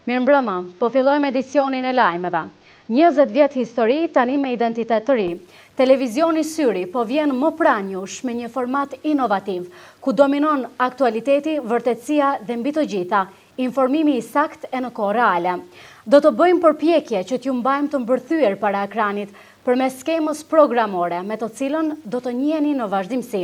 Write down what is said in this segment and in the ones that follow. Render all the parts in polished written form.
Mirëmbrëma, po fillojmë edicionin e lajmeve. 20 vjet histori tani me identitet të ri. Televizioni Syri po vjen më pranë jush me një format inovativ, ku dominon aktualiteti, vërtetësia dhe mbi të gjitha, informimi i saktë e në kohë reale. Do të bëjmë përpjekje që t'ju mbajmë të mbërthyer para ekranit përmes skemës programore, me të cilën do të njiheni në vazhdimsi.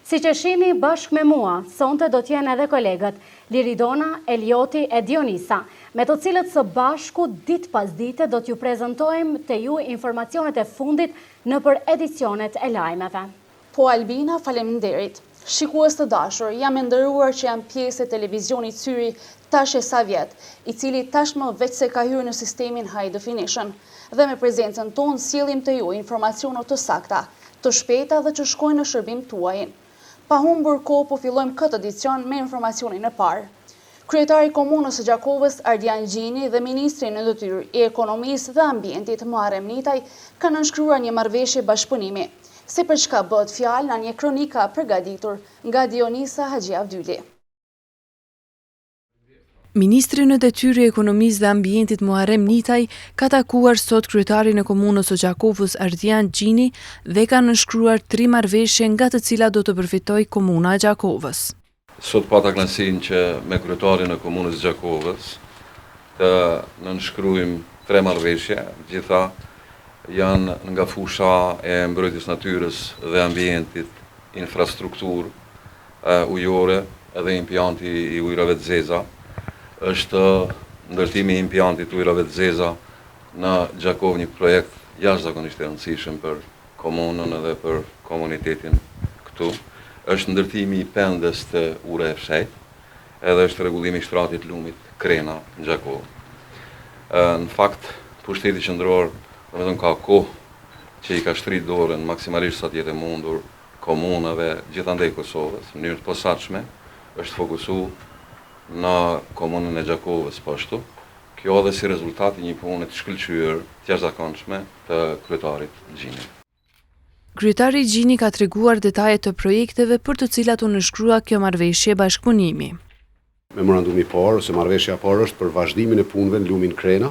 Siç e shihni bashkë me mua, sonte do t'jenë edhe kolegët Liridona, Elioti e Dionisa, me të cilët së bashku ditë pas dite do t'ju prezantojmë te ju informacionet e fundit në për edicionet e lajmeve. Po Albina, faleminderit. Shikues të dashur, jam e nderuar që jam pjesë e televizionit Syri tash e sa vjet, i cili tashmë veç se ka hyrë në sistemin High Definition. Dhe me prezencën tonë sjellim te ju informacione të sakta, të shpejta dhe që shkojnë në shërbim tuaj. Pa humbur kohë po fillojmë këtë edicion me informacionin e parë. Kryetari i Komunës së Gjakovës, Ardian Gjini, dhe Ministri në detyrë i Ekonomisë dhe Ambientit, Muharrem Nitaj, kanë nënshkruar një marrëveshje bashkëpunimi. Se për çka bëhet fjalë në një kronika përgatitur nga Dionisa Haxhiavdyli. Ministri në detyrë i Ekonomisë dhe Ambientit Muharrem Nitaj ka takuar sot kryetarin e Komunës së Gjakovës Ardian Gjini dhe ka nënshkruar 3 marrëveshje nga të cilat do të përfitojë Komuna e Gjakovës. Sot pata kënaqësinë që me kryetarin e Komunës së Gjakovës të nënshkruajmë 3 marrëveshje, gjitha janë nga fusha e mbrojtjes natyrës dhe ambientit, infrastrukturë ujore dhe impianti i ujrave të zeza. Është ndërtimi i impiantit të ujrave të zeza në Gjakovë një projekt jashtëzakonisht i rëndësishëm për komunën edhe për komunitetin këtu. Është ndërtimi i pendes të ure e fshehtë, edhe është rregullimi i shtratit lumit Krena në Gjakovë. Në fakt, pushteti qendror domethënë ka kohë që i ka shtrit dorën maksimalisht sa të jetë mundur komunave gjithandej Kosovës, në mënyrë të posaçme, është fokusuar në komunën e Gjakovës po ashtu. Kjo edhe si rezultat i një pune të shkëlqyer, të jashtëzakonshme të kryetarit Gjini. Kryetari Gjini ka treguar detajet të projekteve për të cilat u nënshkrua kjo marrëveshje bashkëpunimi. Memorandumi i parë ose marrëveshja e parë është për vazhdimin e punëve në lumin Krena,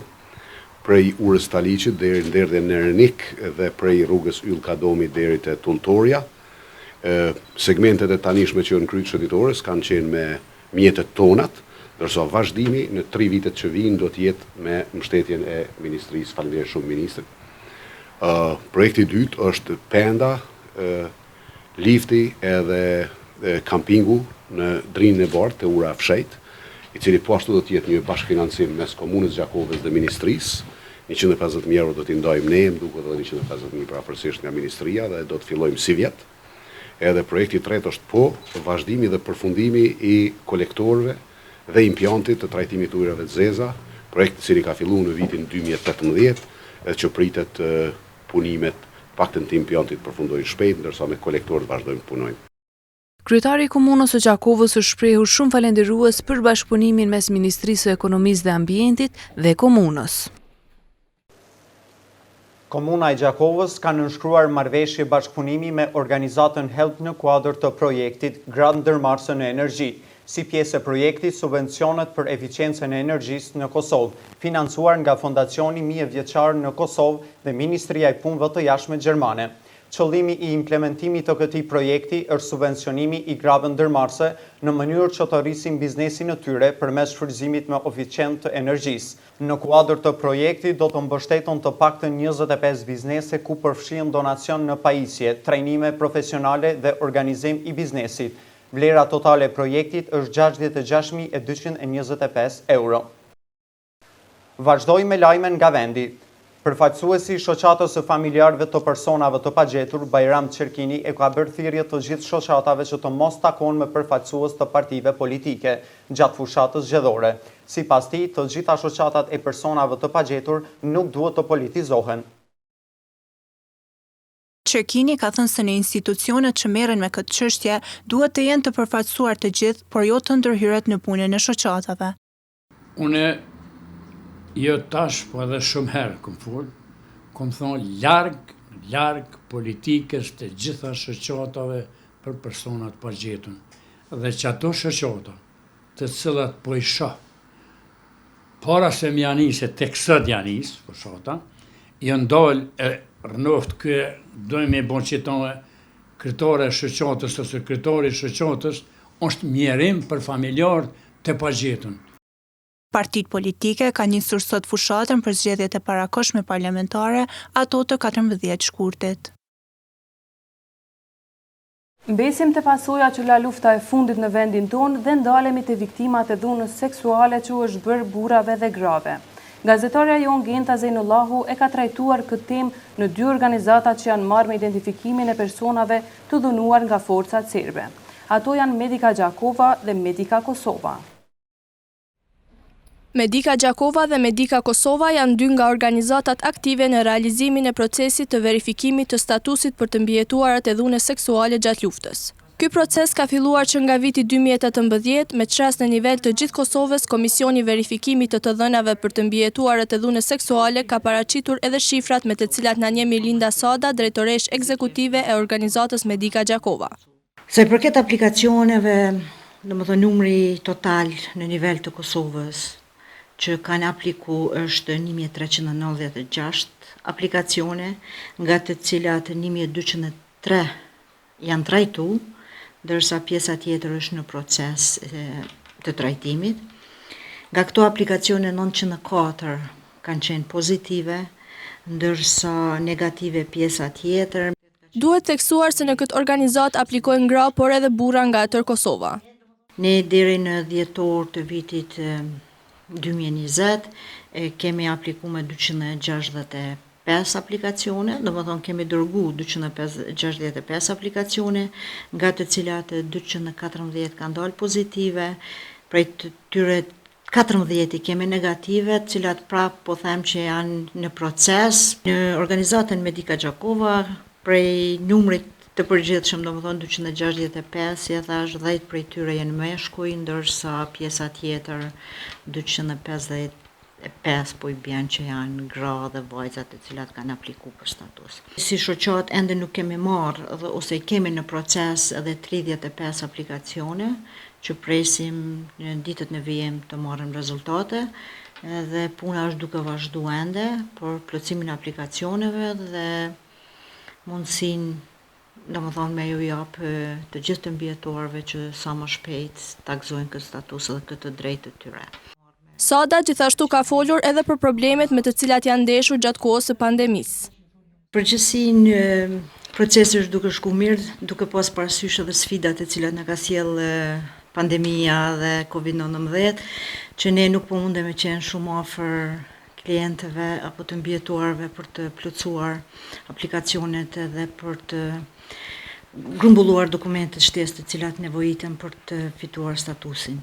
prej urës Taliqit deri në derdhjen e Nernik dhe prej rrugës Yll Kadomi deri te Tulltoria. Segmentet e tanishme që janë kryet shëndetore kanë qenë me mjetet tonat, ndërsa vazhdimi në 3 vitet që vijnë do të jetë me mbështetjen e ministrisë. Faleminderit shumë ministrit. Projekti i dytë është penda, lifti edhe kampingu në Drinën e Bardhë te ura e fshehtë, i cili po ashtu do të jetë një bashkëfinancim mes Komunës Gjakovës dhe Ministrisë. 150.000 euro do t'i ndajmë ne, më duket edhe 150.000 praporësisht nga Ministria dhe do të fillojmë si vjet. Edhe projekti i tretë është po vazhdimi dhe përfundimi i kolektorëve dhe impiantit të trajtimit të ujrave të zeza, projekt i cili ka filluar në vitin 2018 dhe që pritet punimet paktën të impiantit përfundojnë shpejt, ndërsa me kolektorët vazhdojmë punojmë. Kryetari i Komunës së Gjakovës është shprehur shumë falendërues për bashkëpunimin mes Ministrisë së Ekonomisë dhe Ambientit dhe Komunës. Komuna e Gjakovës ka nënshkruar marrëveshje bashkëpunimi me organizatën HELP në kuadër të projektit Grad Ndërmarrëse në Energji, si pjesë e projektit Subvencionet për Eficiencën e Energjisë në Kosovë, financuar nga Fondacioni Mijëvjeçar në Kosovë dhe Ministria e Punëve të Jashtme Gjermane. Qëllimi i implementimit të këtij projekti është subvencionimi i grave ndërmarrëse në mënyrë që të rrisin biznesin e tyre përmes shfrytëzimit më eficient të energjisë. Në kuadër të projektit do të mbështeten të paktën 25 biznese ku përfshihen donacion në pajisje, trajnime profesionale dhe organizim i biznesit. Vlera totale e projektit është 66.225 euro. Vazhdoj me lajmen nga vendi. Përfaqësuesi i shoqatës së familjarëve të personave të pagjetur, Bajram Çerkini, e ka bërë thirrje të gjithë shoqatave që të mos takojnë me përfaqësues të partive politike gjatë fushatës zgjedhore. Sipas tij, të gjitha shoqatat e personave të pagjetur nuk duhet të politizohen. Çerkini ka thënë se në institucionet që merren me këtë çështje duhet të jenë të përfaqësuar të gjithë, por jo të ndërhyret në punën e shoqatave. Unë jo tash, po edhe shumë herë kom thonë larg politikës të gjitha shoqatave për personat pagjetur. Dhe që ato shoqata të cilat po i shoh para se më janisë, tek sot janisë, fshata, janë dalë e rënoft kë dojmë me bon qitone kryetare e shoqatës ose kryetari i shoqatës është mjerim për familjarët të pagjetën. Partitë politike kanë njësur sot fushatën për zgjedhjet e parakohshme parlamentare, ato të 14 shkurtit. Mbesim të pasoja që la lufta e fundit në vendin tonë dhe ndalemi të viktimat e dhunës seksuale që u është bërë burrave dhe grave. Gazetarja jon Genta Zejnullahu e ka trajtuar këtë temë në 2 organizatat që janë marrë me identifikimin e personave të dhunuar nga forcat serbe. Ato janë Medica Gjakova dhe Medica Kosova. Medica Gjakova dhe Medica Kosova janë 2 nga organizatat aktive në realizimin e procesit të verifikimit të statusit për të mbijetuarat e dhunës seksuale gjatë luftës. Ky proces ka filluar që nga viti 2018 me çast në nivel të gjithë Kosovës, Komisioni Verifikimit të dhënave për të mbijetuarat e dhunës seksuale ka paraqitur edhe shifrat me të cilat na njeh Linda Sada, drejtoresh ekzekutive e organizatës Medica Gjakova. Sa i përket aplikacioneve, domethënë numri total në nivel të Kosovës që kanë apliku është 1396 aplikacione, nga të cilat 1203 janë trajtu, ndërsa pjesa tjetër është në proces të trajtimit. Nga këto aplikacione 904 kanë qenë pozitive, ndërsa negative pjesa tjetër. Duhet theksuar se në këtë organizat aplikojnë gra, por edhe burra nga tërë Kosova. Ne deri në dhjetor të vitit 2020 kemi aplikuar 265 aplikacione, domethënë kemi dërgu 265 aplikacione, nga të cilat 214 kanë dalë pozitive, prej të tyre 14 i kemi negative, të cilat prap po them që janë në proces. Në organizatën Medica Gjakova, prej numrit të përgjithshëm, domethënë 265, si e thash, 10 prej tyre janë meshkuj, ndërsa pjesa tjetër 255 po i bjen që janë gra dhe vajza të cilat kanë aplikuar për status. Si shoqat ende nuk kemi marrë ose kemi në proces edhe 35 aplikacione që presim në ditët në vijim të marrim rezultate, dhe puna është duke vazhduar ende për plotësimin e aplikacioneve dhe mundësinë domethënë me ju jap të gjithë të mbijetuarve që sa më shpejt ta gëzojnë këtë status dhe këtë drejtë të tyre. Sada gjithashtu ka folur edhe për problemet me të cilat janë ndeshur gjatë kohës së pandemisë. Përgjithësinë procesi është duke shkuar mirë, duke pas parasysh edhe sfidat të cilat na ka sjell pandemia dhe Covid-19, që ne nuk po mundemi të qenë shumë afër klientëve apo të mbijetuarve për të plotësuar aplikacionet dhe për të grumbulluar dokumentet shtesë të cilat nevojiten për të fituar statusin.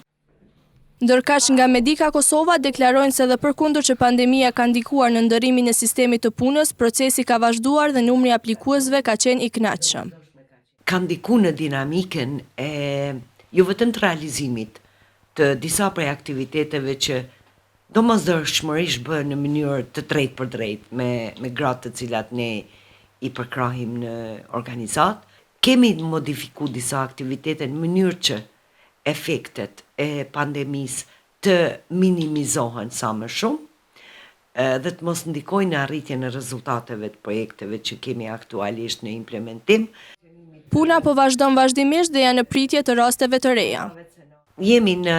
Ndërkaq nga Medica Kosova deklarojnë se dhe përkundër që pandemia ka ndikuar në ndërimin e sistemit të punës, procesi ka vazhduar dhe numri aplikuesve ka qenë i kënaqshëm. Ka ndikuar në dinamikën e jo vetëm të realizimit të disa prej aktiviteteve që domosdoshmërisht bëhen në mënyrë të drejtë për drejtë me gratë të cilat ne i përkrahim në organizat. Kemi modifikuar disa aktivitete në mënyrë që efektet e pandemisë të minimizohen sa më shumë dhe të mos ndikojnë në arritjen e rezultateve të projekteve që kemi aktualisht në implementim. Puna po vazhdon vazhdimisht dhe janë në pritje të rasteve të reja. Jemi në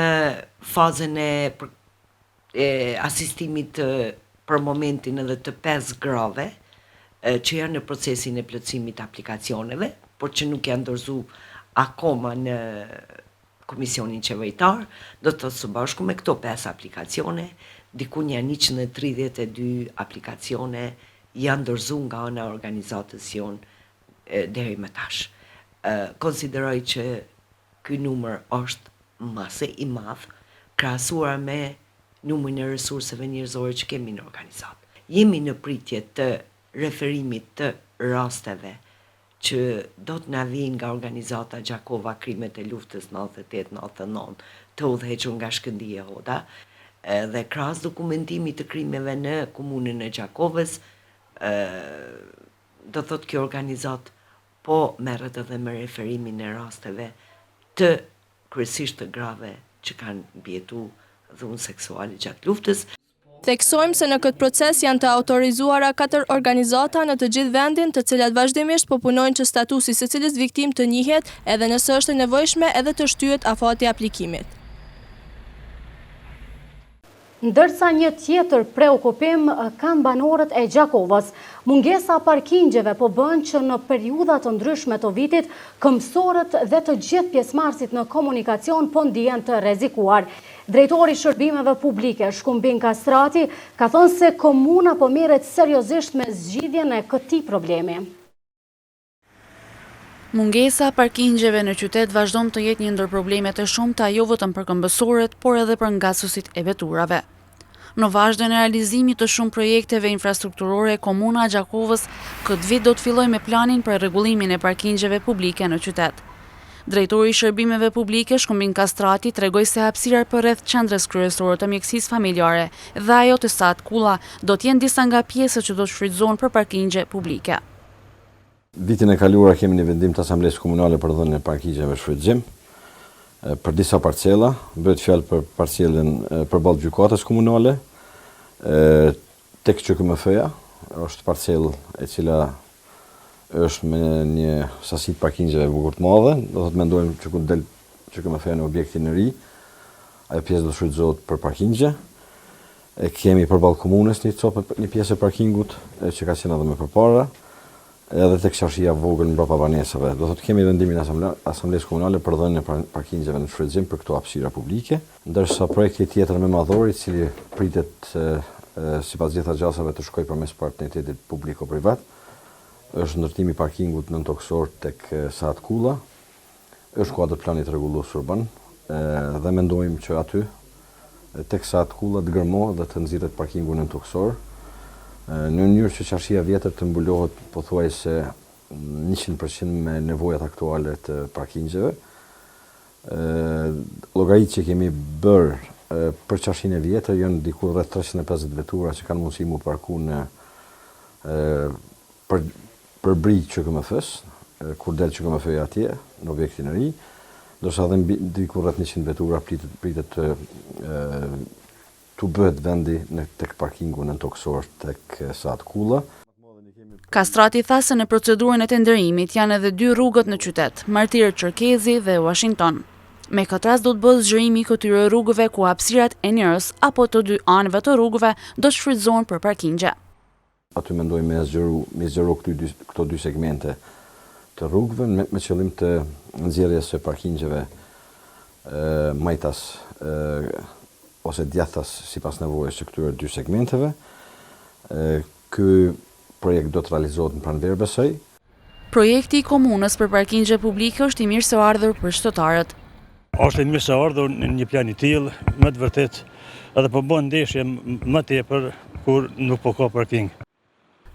fazën e asistimit për momentin edhe të 5 grave që janë në procesin e plotësimit të aplikacioneve, por që nuk janë dorëzuar akoma në Komisionin Qeveritar, do të së bashku me këto 5 aplikacione, diku janë 132 aplikacione janë dorëzuar nga ana e organizatës jonë deri më tash. Konsideroj që ky numër është mase i madh krahasuar me numrin e resurseve njerëzore që kemi në organizat. Jemi në pritje të referimit të rasteve që do të na vinë nga organizata Gjakova krimet e luftës 98-99 të udhëhequr nga Shkëndija Hoda dhe krahas dokumentimit të krimeve në komunën e Gjakovës, do thotë kjo organizat po merret edhe me referimin e rasteve të kryesisht të grave që kanë mbijetuar dhunë seksuale gjatë luftës. Theksojmë se në këtë proces janë të autorizuara 4 organizata në të gjithë vendin, të cilat vazhdimisht po punojnë që statusi së cilës viktim të njihet edhe nëse është e nevojshme edhe të shtyhet afati aplikimit. Ndërsa një tjetër preokupim kanë banorët e Gjakovës. Mungesa parkingjeve po bën që në periudha të ndryshme të vitit, këmbësorët dhe të gjithë pjesëmarrësit në komunikacion po ndihen të rrezikuar. Drejtori i Shërbimeve Publike, Shkumbin Kastrati, ka thënë se komuna po merret seriozisht me zgjidhjen e këtij problemi. Mungesa parkingjeve në qytet vazhdon të jetë një ndër problemet e shumta jo vetëm për këmbësorët, por edhe për ngacësit e veturave. Në vazhdon e realizimit të shumë projekteve infrastrukturore, komuna e Gjakovës këtë vit do të fillojë me planin për rregullimin e parkingjeve publike në qytet. Drejtori i Shërbimeve Publike, Shkumbin Kastrati, tregoi se hapësirat për rreth qendrës kryesore të mjekësisë familjare dhe ajo të Sat Kulla do të jenë disa nga pjesët që do të shfrytëzohen për parkingje publike. Vitin e kaluar kemi një vendim të Asamblesë Komunale për dhënien e parkingjeve shfrytëzim. Për disa parcela, bëhet fjalë për parcelën përballë gjykatës komunale, tek QKMF-ja, është parcelë e cila është me një sasi të parkingjeve bukur të madhe, do të mendojmë që ku del QKMF-ja në objektin e ri, ajo pjesë do shfrytëzohet për parkingje. Kemi përballë komunës një pjesë e parkingut që ka qenë edhe më përpara. Edhe tek qarshia vogël mbrapa banesave. Do thotë kemi vendimin e Asamblesë Komunale për dhënien e parkingjeve në shfrytëzim për këto hapësira publike, ndërsa projekti tjetër më madhor, i cili pritet sipas gjitha gjasave të shkojë përmes partneritetit publiko-privat, është ndërtimi i parkingut nën toksor tek Sat Kulla. Është kuadër planit rregullues urban dhe mendojmë që aty tek Sat Kulla të gërmohet dhe të nxirret parkingu nën toksor, në mënyrë që qarshia vjetër të mbulohet pothuajse 100% me nevojat aktuale të parkingjeve. Llogaritë që kemi bërë për qarshinë e vjetër janë diku rreth 350 vetura që kanë mundësi mu parku në për brij QKMF-s, kur del QKMF-ja atje në objektin e ri, ndërsa edhe diku rreth 100 vetura pritet të bëhet vendi tek parkingu në toksor tek Sat Kulla. Kastrati tha se në procedurën e tenderimit janë edhe 2 rrugët në qytet, Martir Çerkezi dhe Washington. Me këtë rast do të bëhet zgjerimi i këtyre rrugëve ku hapësirat e njërës apo të 2 anëve të rrugëve do të shfrytëzohen për parkingje. Aty mendojmë me zgjeru këto 2 segmente të rrugëve me qëllim të nxjerrjes së parkingjeve majtas ose djathtas sipas nevojës së këtyre 2 segmenteve. Ky projekt do të realizohet në pranverë besoj. Projekti i komunës për parkingje publike është i mirëseardhur për qytetarët. Është i mirëseardhur në një plan i tillë, më të vërtet, edhe po bën ndeshje më tepër kur nuk po ka parking.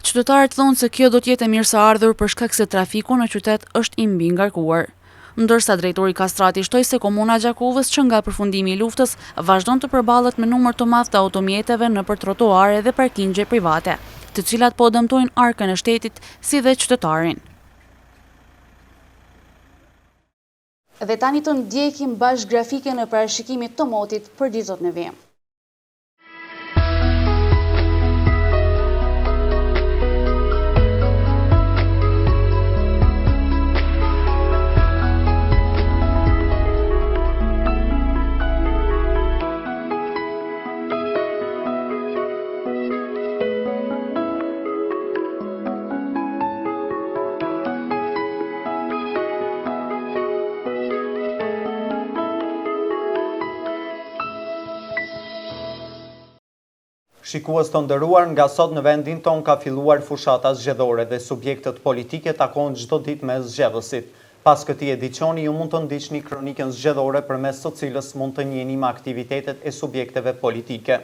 Qytetarët thonë se kjo do të jetë e mirëseardhur për shkak se trafiku në qytet është i mbi ngarkuar. Ndërsa drejtori Kastrati shtoi se komuna e Gjakovës që nga përfundimi i luftës vazhdon të përballet me numër të madh të automjeteve nëpër trotuare dhe parkingje private, të cilat po dëmtojnë arkën e shtetit si dhe qytetarin. Dhe tani të ndjekim bashkë grafikën e parashikimit të motit për ditët në vijim. Shikues të nderuar, nga sot në vendin ton ka filluar fushata zgjedhore dhe subjektet politike takojnë çdo ditë me zgjedhësit. Pas këtij edicioni ju mund të ndiqni kronikën zgjedhore përmes së cilës mund të njihni me aktivitetet e subjekteve politike.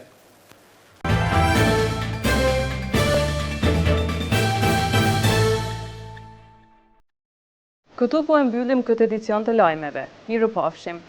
Këtu po e mbyllim këtë edicion të lajmeve. Mirupafshim.